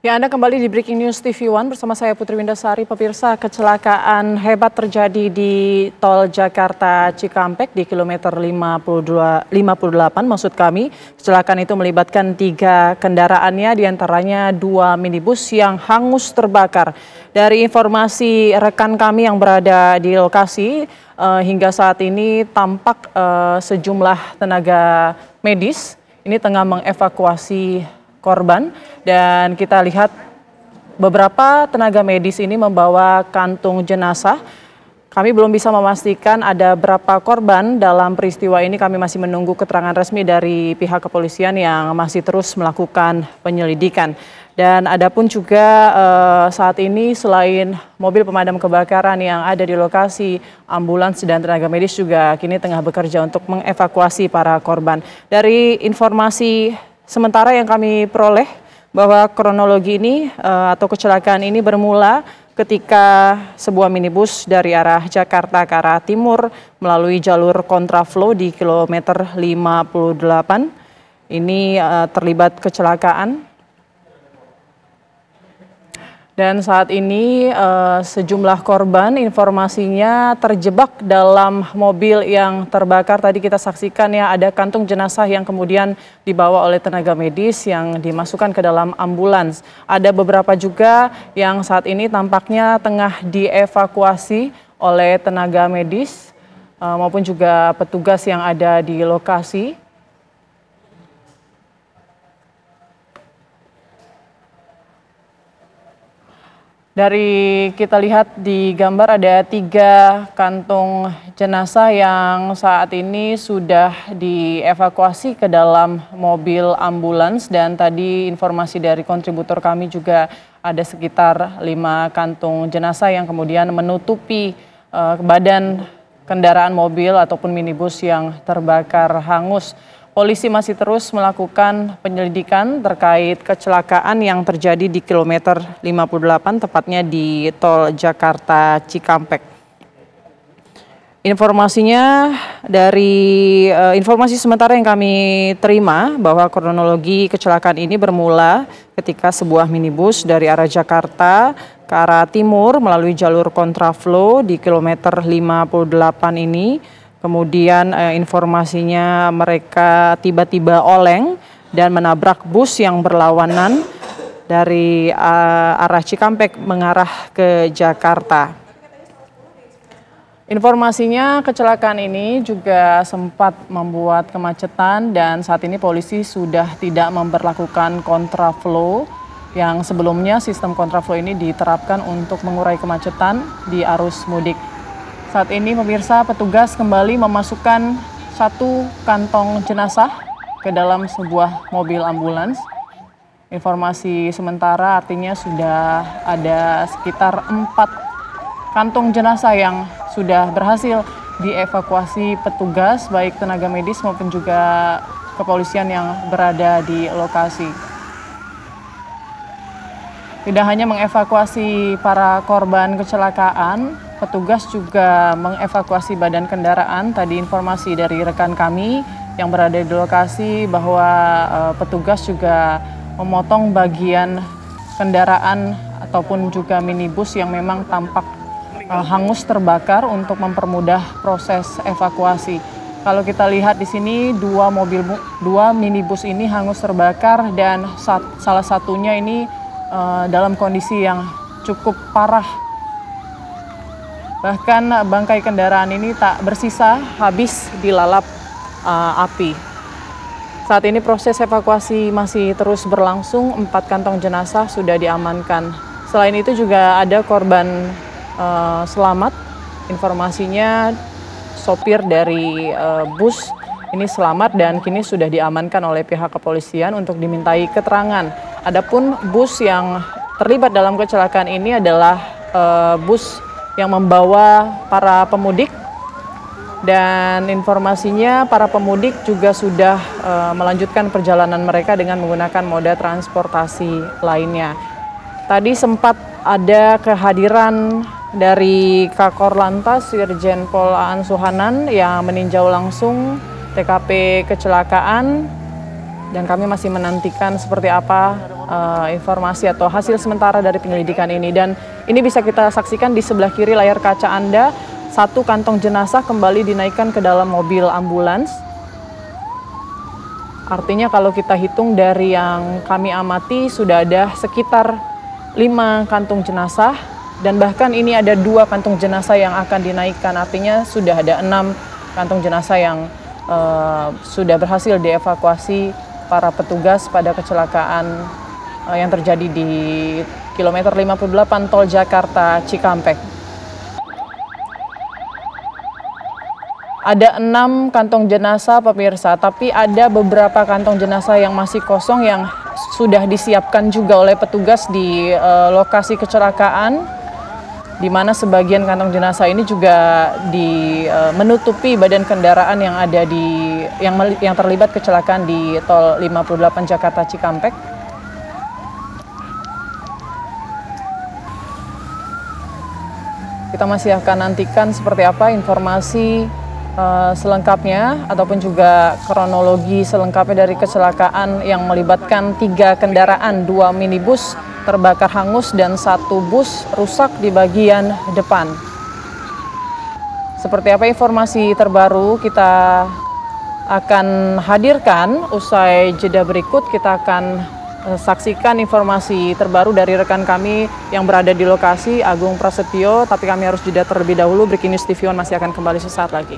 Ya, Anda kembali di Breaking News TV One bersama saya Putri Windasari. Pemirsa, kecelakaan hebat terjadi di tol Jakarta Cikampek di kilometer 58 maksud kami. Kecelakaan itu melibatkan 3 kendaraannya, diantaranya 2 minibus yang hangus terbakar. Dari informasi rekan kami yang berada di lokasi, hingga saat ini tampak sejumlah tenaga medis ini tengah mengevakuasi korban, dan kita lihat beberapa tenaga medis ini membawa kantung jenazah. Kami belum bisa memastikan ada berapa korban dalam peristiwa ini. Kami masih menunggu keterangan resmi dari pihak kepolisian yang masih terus melakukan penyelidikan. Dan adapun juga saat ini selain mobil pemadam kebakaran yang ada di lokasi, ambulans dan tenaga medis juga kini tengah bekerja untuk mengevakuasi para korban. Dari informasi sementara yang kami peroleh bahwa kronologi ini atau kecelakaan ini bermula ketika sebuah minibus dari arah Jakarta ke arah timur melalui jalur kontraflow di kilometer 58 ini terlibat kecelakaan. Dan saat ini sejumlah korban informasinya terjebak dalam mobil yang terbakar. Tadi kita saksikan ya, ada kantung jenazah yang kemudian dibawa oleh tenaga medis yang dimasukkan ke dalam ambulans. Ada beberapa juga yang saat ini tampaknya tengah dievakuasi oleh tenaga medis maupun juga petugas yang ada di lokasi. Dari kita lihat di gambar ada 3 kantung jenazah yang saat ini sudah dievakuasi ke dalam mobil ambulans, dan tadi informasi dari kontributor kami juga ada sekitar 5 kantung jenazah yang kemudian menutupi badan kendaraan mobil ataupun minibus yang terbakar hangus. Polisi masih terus melakukan penyelidikan terkait kecelakaan yang terjadi di kilometer 58, tepatnya di tol Jakarta Cikampek. Informasinya dari informasi sementara yang kami terima bahwa kronologi kecelakaan ini bermula ketika sebuah minibus dari arah Jakarta ke arah timur melalui jalur kontraflow di kilometer 58 ini. Kemudian informasinya mereka tiba-tiba oleng dan menabrak bus yang berlawanan dari arah Cikampek mengarah ke Jakarta. Informasinya kecelakaan ini juga sempat membuat kemacetan, dan saat ini polisi sudah tidak memberlakukan kontraflow yang sebelumnya sistem kontraflow ini diterapkan untuk mengurai kemacetan di arus mudik. Saat ini pemirsa, petugas kembali memasukkan 1 kantong jenazah ke dalam sebuah mobil ambulans. Informasi sementara artinya sudah ada sekitar 4 kantong jenazah yang sudah berhasil dievakuasi petugas baik tenaga medis maupun juga kepolisian yang berada di lokasi. Tidak hanya mengevakuasi para korban kecelakaan, petugas juga mengevakuasi badan kendaraan. Tadi informasi dari rekan kami yang berada di lokasi bahwa petugas juga memotong bagian kendaraan ataupun juga minibus yang memang tampak hangus terbakar untuk mempermudah proses evakuasi. Kalau kita lihat di sini 2 minibus ini hangus terbakar, dan salah satunya ini dalam kondisi yang cukup parah. Bahkan bangkai kendaraan ini tak bersisa, habis dilalap api. Saat ini proses evakuasi masih terus berlangsung, 4 kantong jenazah sudah diamankan. Selain itu juga ada korban selamat. Informasinya sopir dari bus ini selamat dan kini sudah diamankan oleh pihak kepolisian untuk dimintai keterangan. Adapun bus yang terlibat dalam kecelakaan ini adalah bus yang membawa para pemudik, dan informasinya para pemudik juga sudah melanjutkan perjalanan mereka dengan menggunakan moda transportasi lainnya. Tadi sempat ada kehadiran dari Kakor Lantas Irjen Pol Aan Suhanan yang meninjau langsung TKP kecelakaan, dan kami masih menantikan seperti apa informasi atau hasil sementara dari penyelidikan ini. Dan ini bisa kita saksikan di sebelah kiri layar kaca Anda, satu kantong jenazah kembali dinaikkan ke dalam mobil ambulans. Artinya kalau kita hitung dari yang kami amati sudah ada sekitar 5 kantung jenazah dan bahkan ini ada 2 kantung jenazah yang akan dinaikkan. Artinya sudah ada 6 kantung jenazah yang sudah berhasil dievakuasi para petugas pada kecelakaan yang terjadi di kilometer 58 Tol Jakarta Cikampek. Ada 6 kantong jenazah pemirsa, tapi ada beberapa kantong jenazah yang masih kosong yang sudah disiapkan juga oleh petugas di lokasi kecelakaan, di mana sebagian kantong jenazah ini juga menutupi badan kendaraan yang ada yang terlibat kecelakaan di Tol 58 Jakarta Cikampek. Kita masih akan nantikan seperti apa informasi selengkapnya ataupun juga kronologi selengkapnya dari kecelakaan yang melibatkan 3 kendaraan, 2 minibus terbakar hangus dan 1 bus rusak di bagian depan. Seperti apa informasi terbaru kita akan hadirkan usai jeda berikut. Kita akan saksikan informasi terbaru dari rekan kami yang berada di lokasi, Agung Prasetyo, tapi kami harus jeda terlebih dahulu. Breaking News TV One masih akan kembali sesaat lagi.